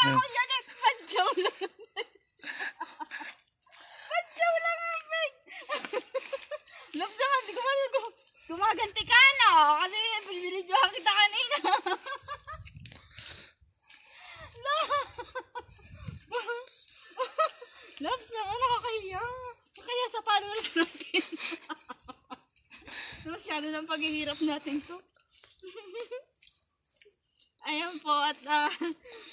ako yan. Padyaw lang. Padyaw lang ang big. Loves naman, di ko malang gumaganti ka na. Kasi binidyohan kita kanina. Loves naman, nakakahiya. Kaya sa followers natin. Masyado ng paghihirap natin to. Ayan po, at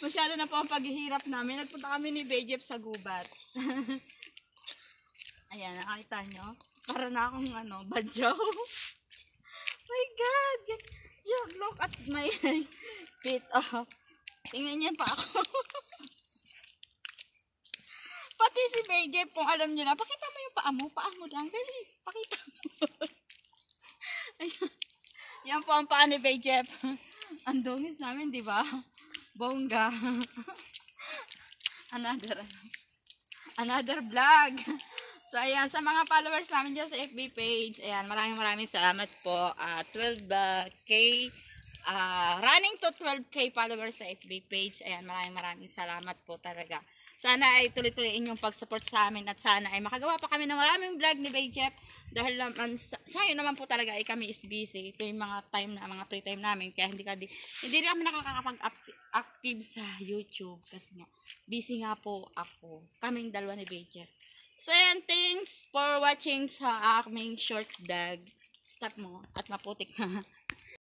masyado na po ang paghihirap namin. Nagpunta kami ni Bejep sa gubat. Ayan, nakita nyo? Para na akong badyaw. My God! Yeah, look at my feet. Oh. Tingnan niyo pa ako. Pati si Bejep, kung alam niyo na, pakita mo yung paa mo. Paa mo lang. Dali, pakita mo. Ayan. Yan po ang paa ni Bejep. Ang dungis namin, di ba? Bongga. Another vlog. So, ayan, sa mga followers namin dyan sa FB page, ayan, maraming salamat po. 12K, running to 12K followers sa FB page. Ayan, maraming salamat po talaga. Sana ay tuloy-tuloyin yung pag-support sa amin at sana ay makagawa pa kami ng maraming vlog ni Bejep dahil naman sayo naman po talaga ay kami is busy. Ito yung mga free time namin kaya hindi kami nakakapag-active sa YouTube kasi nga busy nga po ako. Kaming dalawa ni Bejep. So yan, thanks for watching sa aming short vlog. Stop mo at maputik na.